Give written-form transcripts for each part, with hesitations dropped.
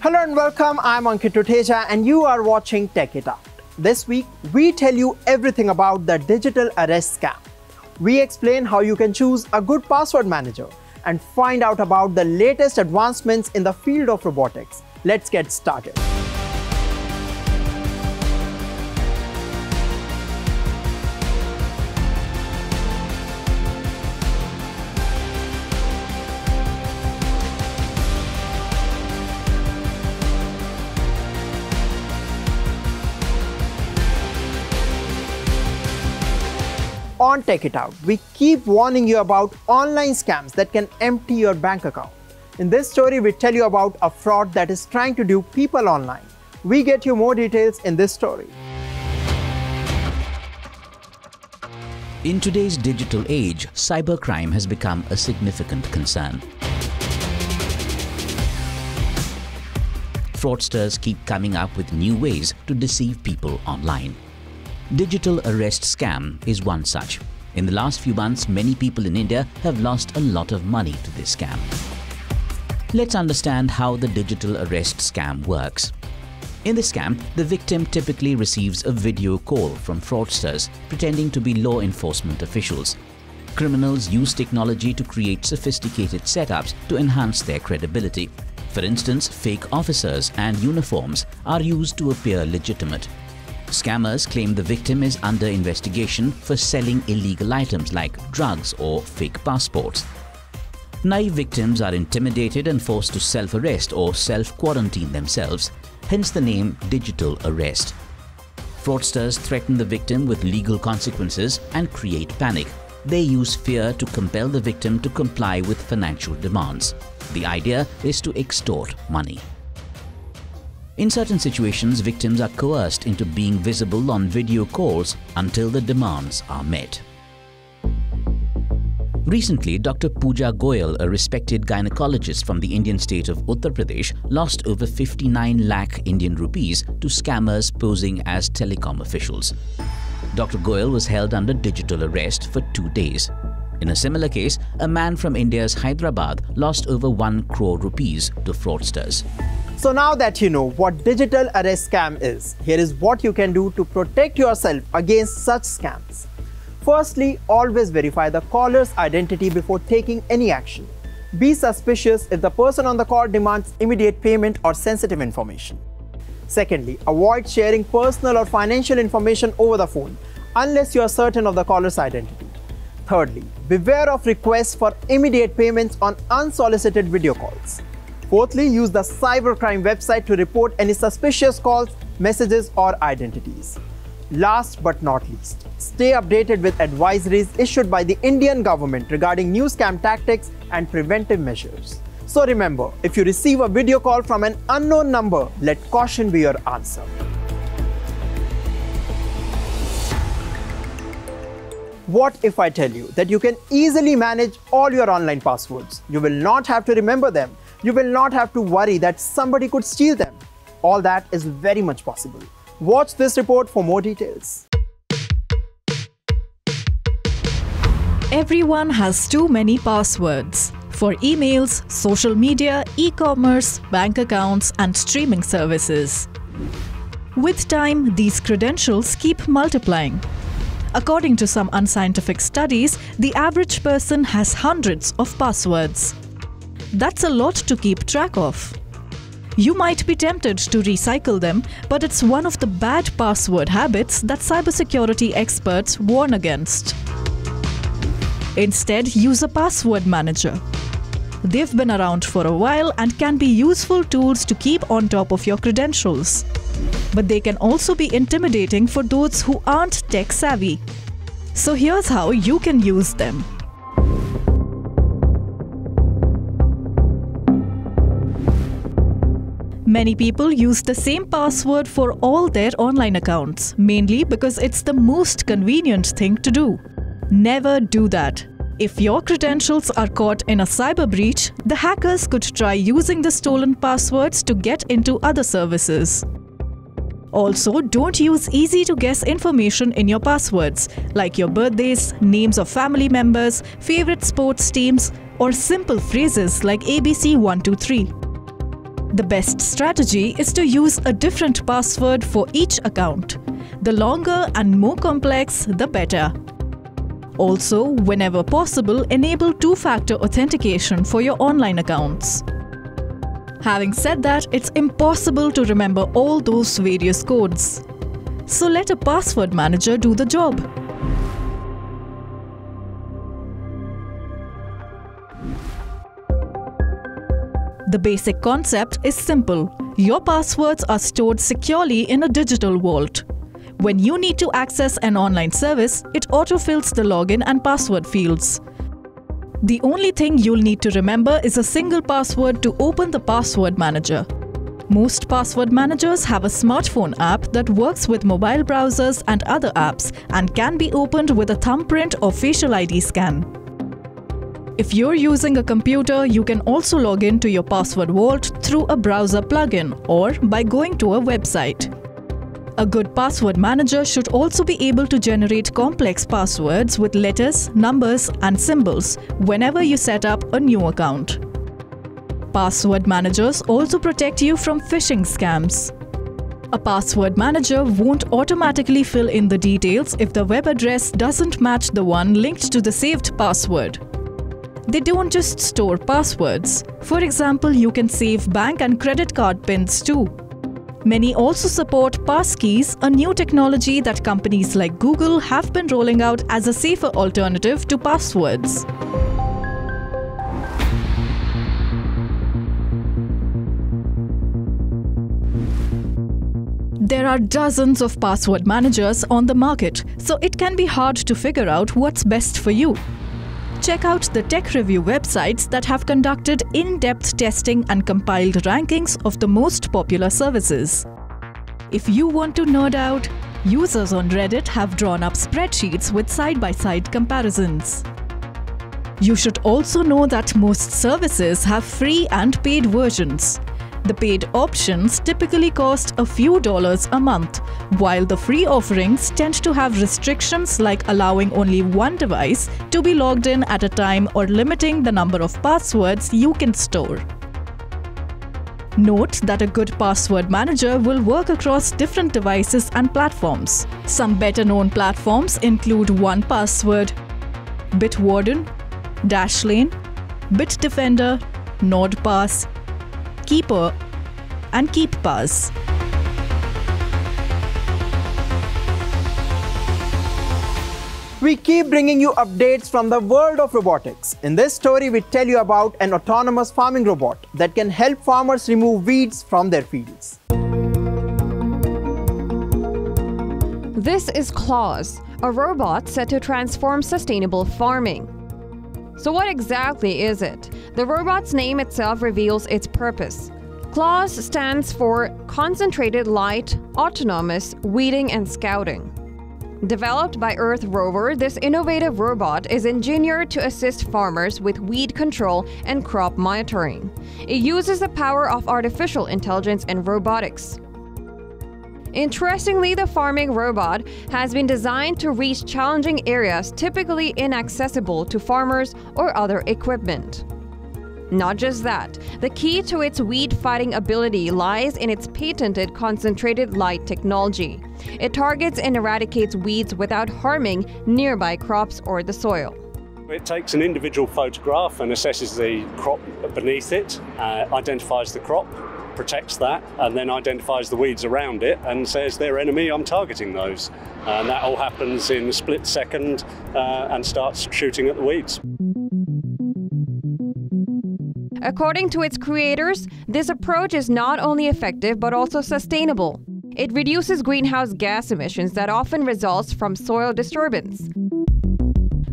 Hello and welcome, I'm Ankit Tuteja and you are watching Tech It Out. This week, we tell you everything about the digital arrest scam. We explain how you can choose a good password manager and find out about the latest advancements in the field of robotics. Let's get started. On Tech It Out, we keep warning you about online scams that can empty your bank account. In this story, we tell you about a fraud that is trying to dupe people online. We get you more details in this story. In today's digital age, cybercrime has become a significant concern. Fraudsters keep coming up with new ways to deceive people online. Digital arrest scam is one such. In the last few months, many people in India have lost a lot of money to this scam. Let's understand how the digital arrest scam works. In the scam, the victim typically receives a video call from fraudsters pretending to be law enforcement officials. Criminals use technology to create sophisticated setups to enhance their credibility. For instance, fake officers and uniforms are used to appear legitimate. Scammers claim the victim is under investigation for selling illegal items like drugs or fake passports. Naive victims are intimidated and forced to self-arrest or self-quarantine themselves, hence the name digital arrest. Fraudsters threaten the victim with legal consequences and create panic. They use fear to compel the victim to comply with financial demands. The idea is to extort money. In certain situations, victims are coerced into being visible on video calls until the demands are met. Recently, Dr. Pooja Goyal, a respected gynecologist from the Indian state of Uttar Pradesh, lost over 59 lakh Indian rupees to scammers posing as telecom officials. Dr. Goyal was held under digital arrest for 2 days. In a similar case, a man from India's Hyderabad lost over 1 crore rupees to fraudsters. So now that you know what digital arrest scam is, here is what you can do to protect yourself against such scams. Firstly, always verify the caller's identity before taking any action. Be suspicious if the person on the call demands immediate payment or sensitive information. Secondly, avoid sharing personal or financial information over the phone unless you are certain of the caller's identity. Thirdly, beware of requests for immediate payments on unsolicited video calls. Fourthly, use the cybercrime website to report any suspicious calls, messages, or identities. Last but not least, stay updated with advisories issued by the Indian government regarding new scam tactics and preventive measures. So remember, if you receive a video call from an unknown number, let caution be your answer. What if I tell you that you can easily manage all your online passwords? You will not have to remember them. You will not have to worry that somebody could steal them. All that is very much possible. Watch this report for more details. Everyone has too many passwords for emails, social media, e-commerce, bank accounts, and streaming services. With time, these credentials keep multiplying. According to some unscientific studies, the average person has hundreds of passwords. That's a lot to keep track of. You might be tempted to recycle them, but it's one of the bad password habits that cybersecurity experts warn against. Instead, use a password manager. They've been around for a while and can be useful tools to keep on top of your credentials. But they can also be intimidating for those who aren't tech savvy. So here's how you can use them. Many people use the same password for all their online accounts, mainly because it's the most convenient thing to do. Never do that. If your credentials are caught in a cyber breach, the hackers could try using the stolen passwords to get into other services. Also, don't use easy-to-guess information in your passwords, like your birthdays, names of family members, favorite sports teams, or simple phrases like ABC123. The best strategy is to use a different password for each account. The longer and more complex, the better. Also, whenever possible, enable two-factor authentication for your online accounts. Having said that, it's impossible to remember all those various codes. So let a password manager do the job. The basic concept is simple. Your passwords are stored securely in a digital vault. When you need to access an online service, it autofills the login and password fields. The only thing you'll need to remember is a single password to open the password manager. Most password managers have a smartphone app that works with mobile browsers and other apps and can be opened with a thumbprint or facial ID scan. If you're using a computer, you can also log in to your password vault through a browser plugin or by going to a website. A good password manager should also be able to generate complex passwords with letters, numbers, and symbols whenever you set up a new account. Password managers also protect you from phishing scams. A password manager won't automatically fill in the details if the web address doesn't match the one linked to the saved password. They don't just store passwords. For example, you can save bank and credit card pins too. Many also support passkeys, a new technology that companies like Google have been rolling out as a safer alternative to passwords. There are dozens of password managers on the market, so it can be hard to figure out what's best for you. Check out the tech review websites that have conducted in-depth testing and compiled rankings of the most popular services. If you want to nerd out, users on Reddit have drawn up spreadsheets with side-by-side comparisons. You should also know that most services have free and paid versions. The paid options typically cost a few dollars a month, while the free offerings tend to have restrictions like allowing only one device to be logged in at a time or limiting the number of passwords you can store. Note that a good password manager will work across different devices and platforms. Some better-known platforms include 1Password, Bitwarden, Dashlane, Bitdefender, NordPass, Keeper, and KeepPass. We keep bringing you updates from the world of robotics. In this story, we tell you about an autonomous farming robot that can help farmers remove weeds from their fields. This is Claus, a robot set to transform sustainable farming. So what exactly is it? The robot's name itself reveals its purpose. CLAWS stands for Concentrated Light Autonomous Weeding and Scouting. Developed by Earth rover, this innovative robot is engineered to assist farmers with weed control and crop monitoring. It uses the power of artificial intelligence and robotics. Interestingly, the farming robot has been designed to reach challenging areas typically inaccessible to farmers or other equipment. Not just that, the key to its weed-fighting ability lies in its patented concentrated light technology. It targets and eradicates weeds without harming nearby crops or the soil. It takes an individual photograph and assesses the crop beneath it, identifies the crop, protects that, and then identifies the weeds around it and says, "They're enemy, I'm targeting those." And that all happens in a split second and starts shooting at the weeds. According to its creators, this approach is not only effective but also sustainable. It reduces greenhouse gas emissions that often results from soil disturbance.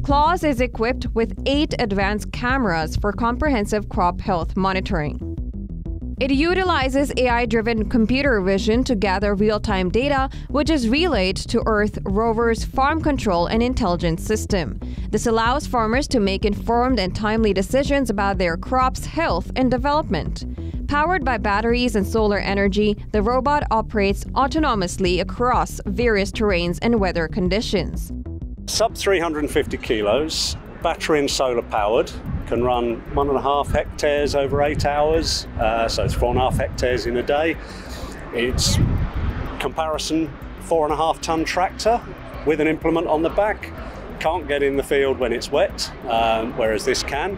CLAWS is equipped with 8 advanced cameras for comprehensive crop health monitoring. It utilizes AI-driven computer vision to gather real-time data, which is relayed to Earth rover's farm control and intelligence system. This allows farmers to make informed and timely decisions about their crops' health and development. Powered by batteries and solar energy, the robot operates autonomously across various terrains and weather conditions. Sub 350 kilos, battery and solar powered, can run 1.5 hectares over 8 hours, so it's 4.5 hectares in a day. It's comparison 4.5 ton tractor with an implement on the back. Can't get in the field when it's wet, whereas this can.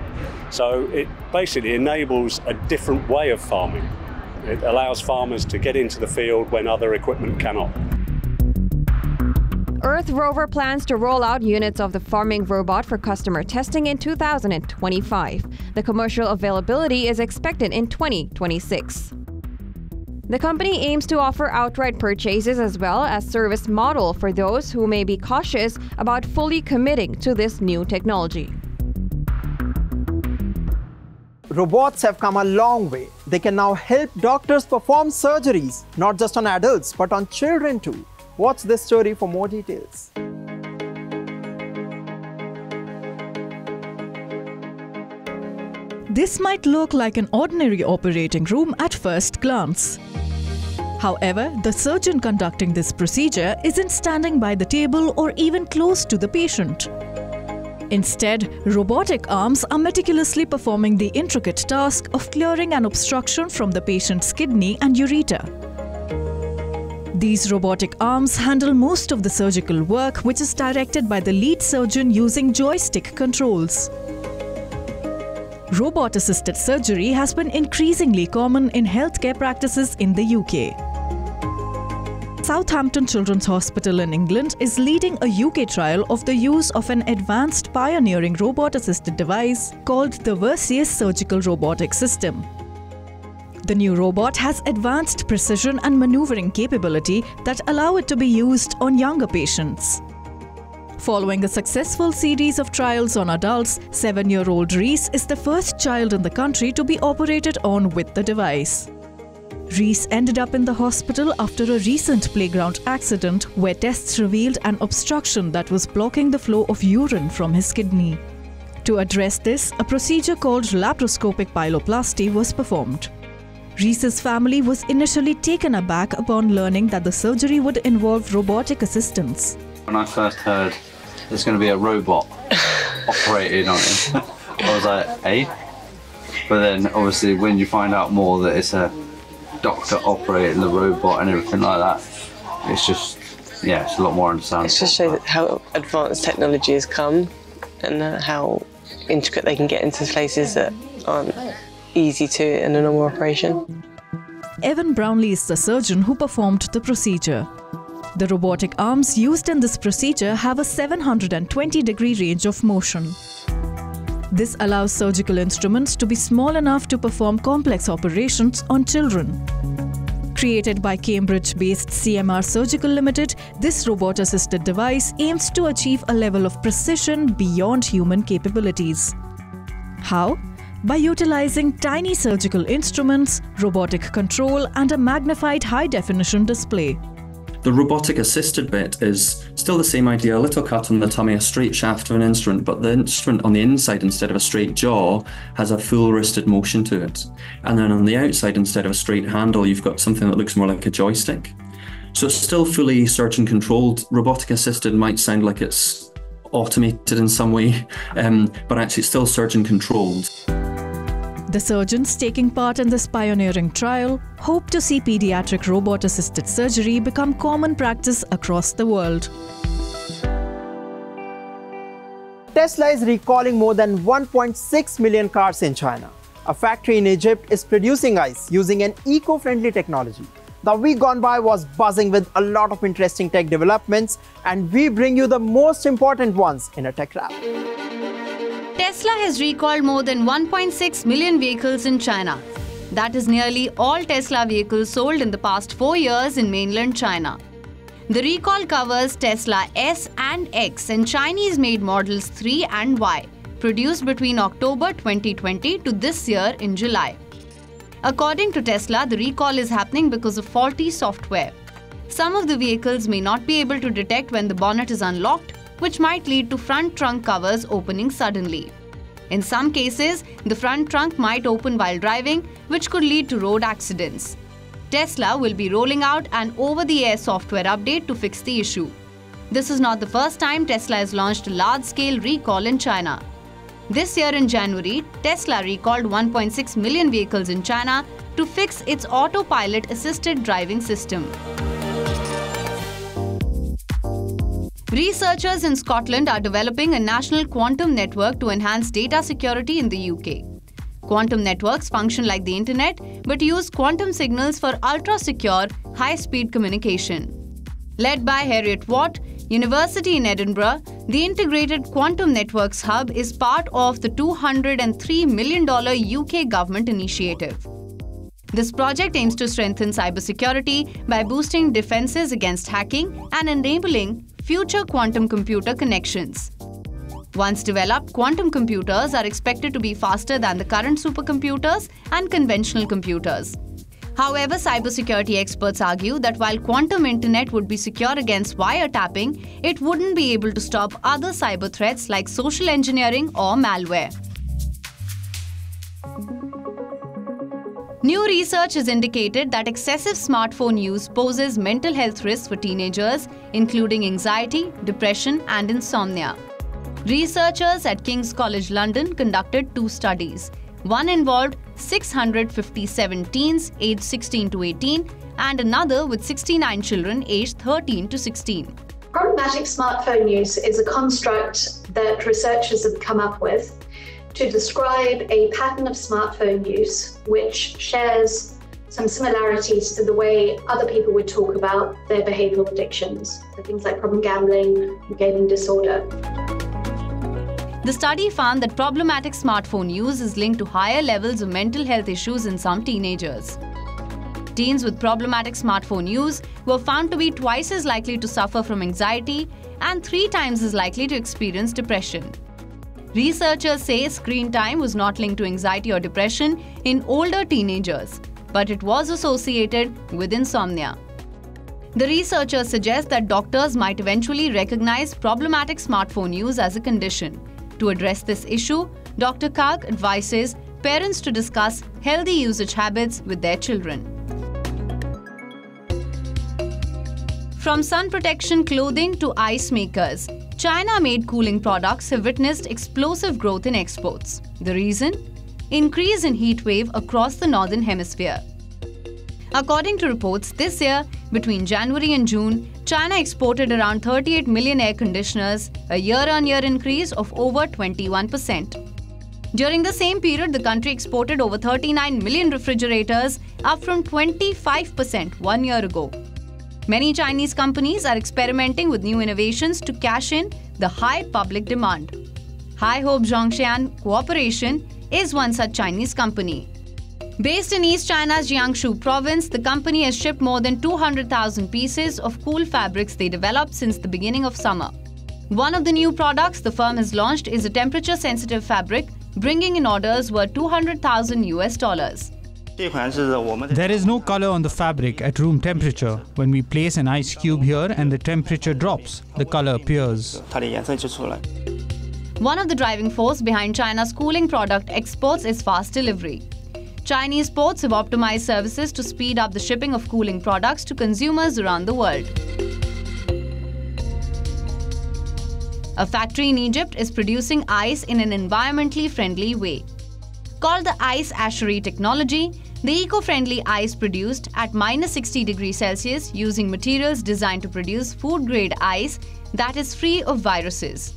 So it basically enables a different way of farming. It allows farmers to get into the field when other equipment cannot. Earth rover plans to roll out units of the farming robot for customer testing in 2025. The commercial availability is expected in 2026. The company aims to offer outright purchases as well as service model for those who may be cautious about fully committing to this new technology. Robots have come a long way. They can now help doctors perform surgeries, not just on adults, but on children too. Watch this story for more details. This might look like an ordinary operating room at first glance. However, the surgeon conducting this procedure isn't standing by the table or even close to the patient. Instead, robotic arms are meticulously performing the intricate task of clearing an obstruction from the patient's kidney and ureter. These robotic arms handle most of the surgical work, which is directed by the lead surgeon using joystick controls. Robot-assisted surgery has been increasingly common in healthcare practices in the UK. Southampton Children's Hospital in England is leading a UK trial of the use of an advanced pioneering robot-assisted device called the Vercius surgical robotic system. The new robot has advanced precision and maneuvering capability that allow it to be used on younger patients. Following a successful series of trials on adults, 7-year-old Reese is the first child in the country to be operated on with the device. Reese ended up in the hospital after a recent playground accident where tests revealed an obstruction that was blocking the flow of urine from his kidney. To address this, a procedure called laparoscopic pyeloplasty was performed. Reese's family was initially taken aback upon learning that the surgery would involve robotic assistance. When I first heard there's going to be a robot operating on it, I was like, eh? But then obviously when you find out more that it's a doctor operating the robot and everything like that, it's just, yeah, it's a lot more understandable. It just shows how advanced technology has come and how intricate they can get into places that aren't easy to in a normal operation. Evan Brownlee is the surgeon who performed the procedure. The robotic arms used in this procedure have a 720-degree range of motion. This allows surgical instruments to be small enough to perform complex operations on children. Created by Cambridge-based CMR Surgical Limited, this robot-assisted device aims to achieve a level of precision beyond human capabilities. How? By utilizing tiny surgical instruments, robotic control, and a magnified high-definition display. The robotic-assisted bit is still the same idea, a little cut on the tummy, a straight shaft of an instrument, but the instrument on the inside, instead of a straight jaw, has a full wristed motion to it. And then on the outside, instead of a straight handle, you've got something that looks more like a joystick. So it's still fully surgeon-controlled. Robotic-assisted might sound like it's automated in some way, but actually it's still surgeon-controlled. The surgeons taking part in this pioneering trial hope to see pediatric robot-assisted surgery become common practice across the world. Tesla is recalling more than 1.6 million cars in China. A factory in Egypt is producing ICE using an eco-friendly technology. The week gone by was buzzing with a lot of interesting tech developments, and we bring you the most important ones in a tech wrap. Tesla has recalled more than 1.6 million vehicles in China. That is nearly all Tesla vehicles sold in the past 4 years in mainland China. The recall covers Tesla S and X and Chinese-made models 3 and Y, produced between October 2020 to this year in July. According to Tesla, the recall is happening because of faulty software. Some of the vehicles may not be able to detect when the bonnet is unlocked, which might lead to front trunk covers opening suddenly. In some cases, the front trunk might open while driving, which could lead to road accidents. Tesla will be rolling out an over-the-air software update to fix the issue. This is not the first time Tesla has launched a large-scale recall in China. This year in January, Tesla recalled 1.6 million vehicles in China to fix its autopilot-assisted driving system. Researchers in Scotland are developing a national quantum network to enhance data security in the UK. Quantum networks function like the internet but use quantum signals for ultra-secure, high-speed communication. Led by Harriet Watt, University in Edinburgh, the Integrated Quantum Networks Hub is part of the $203 million UK government initiative. This project aims to strengthen cybersecurity by boosting defenses against hacking and enabling future quantum computer connections. Once developed, quantum computers are expected to be faster than the current supercomputers and conventional computers. However, cybersecurity experts argue that while quantum internet would be secure against wiretapping, it wouldn't be able to stop other cyber threats like social engineering or malware. New research has indicated that excessive smartphone use poses mental health risks for teenagers, including anxiety, depression, and insomnia. Researchers at King's College London conducted 2 studies. One involved 657 teens aged 16 to 18 and another with 69 children aged 13 to 16. Problematic smartphone use is a construct that researchers have come up with to describe a pattern of smartphone use which shares some similarities to the way other people would talk about their behavioural addictions, so things like problem gambling, gaming disorder. The study found that problematic smartphone use is linked to higher levels of mental health issues in some teenagers. Teens with problematic smartphone use were found to be twice as likely to suffer from anxiety and 3 times as likely to experience depression. Researchers say screen time was not linked to anxiety or depression in older teenagers, but it was associated with insomnia. The researchers suggest that doctors might eventually recognize problematic smartphone use as a condition. To address this issue, Dr. Karg advises parents to discuss healthy usage habits with their children. From sun protection clothing to ice makers, China-made cooling products have witnessed explosive growth in exports. The reason? Increase in heat wave across the northern hemisphere. According to reports, this year, between January and June, China exported around 38 million air conditioners, a year-on-year increase of over 21%. During the same period, the country exported over 39 million refrigerators, up from 25% 1 year ago. Many Chinese companies are experimenting with new innovations to cash in the high public demand. High Hope Zhongshan Cooperation is one such Chinese company. Based in East China's Jiangsu province, the company has shipped more than 200,000 pieces of cool fabrics they developed since the beginning of summer. One of the new products the firm has launched is a temperature-sensitive fabric, bringing in orders worth $200,000. There is no color on the fabric at room temperature. When we place an ice cube here and the temperature drops, the color appears. One of the driving forces behind China's cooling product exports is fast delivery. Chinese ports have optimized services to speed up the shipping of cooling products to consumers around the world. A factory in Egypt is producing ice in an environmentally friendly way. Called the ice ashery technology, the eco-friendly ice produced at -60 degrees Celsius using materials designed to produce food-grade ice that is free of viruses.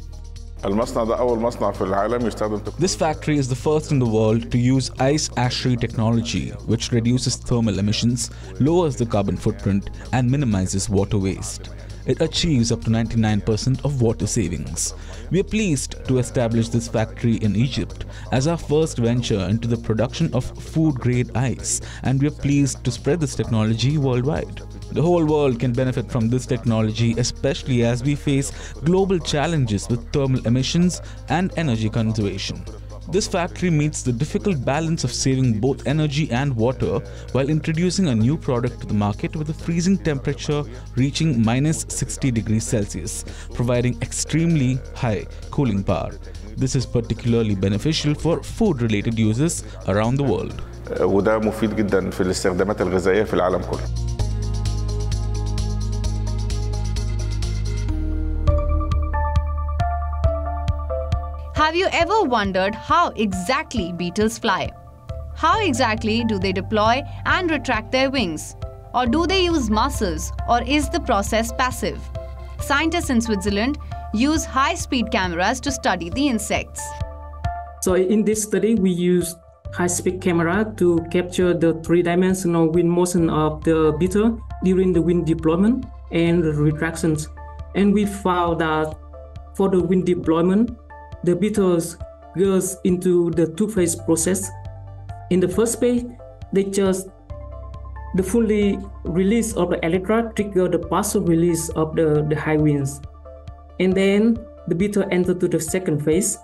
This factory is the first in the world to use ice ashery technology, which reduces thermal emissions, lowers the carbon footprint, and minimizes water waste. It achieves up to 99% of water savings. We are pleased to establish this factory in Egypt as our first venture into the production of food-grade ice, and we are pleased to spread this technology worldwide. The whole world can benefit from this technology, especially as we face global challenges with thermal emissions and energy conservation. This factory meets the difficult balance of saving both energy and water while introducing a new product to the market with a freezing temperature reaching -60 degrees Celsius, providing extremely high cooling power. This is particularly beneficial for food-related uses around the world. وده مفيد جدا في الاستخدامات الغذائية في العالم كله. Have you ever wondered how exactly beetles fly? How exactly do they deploy and retract their wings? Or do they use muscles, or is the process passive? Scientists in Switzerland use high-speed cameras to study the insects. So in this study, we used high-speed camera to capture the three-dimensional wind motion of the beetle during the wing deployment and retractions. And we found that for the wing deployment, the beetles goes into the two-phase process. In the first phase, they just the fully release of the electrode trigger the partial release of the high winds. And then the beetle enter to the second phase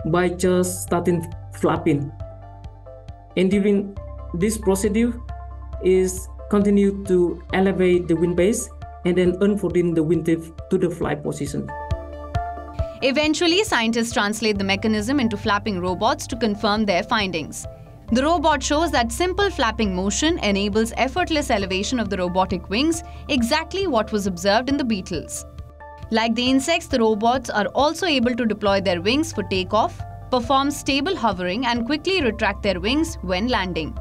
by just starting flapping. And during this procedure is continue to elevate the wind base and then unfolding the wingtip to the fly position. Eventually, scientists translate the mechanism into flapping robots to confirm their findings. The robot shows that simple flapping motion enables effortless elevation of the robotic wings, exactly what was observed in the beetles. Like the insects, the robots are also able to deploy their wings for takeoff, perform stable hovering, and quickly retract their wings when landing.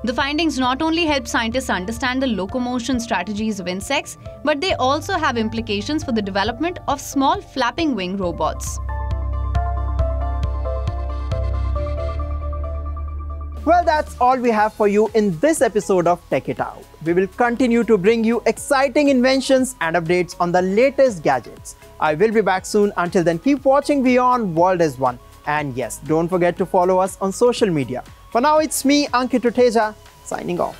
The findings not only help scientists understand the locomotion strategies of insects, but they also have implications for the development of small flapping wing robots. Well, that's all we have for you in this episode of Tech It Out. We will continue to bring you exciting inventions and updates on the latest gadgets. I will be back soon. Until then, keep watching WION World is One. And yes, don't forget to follow us on social media. For now, it's me, Ankit Tuteja, signing off.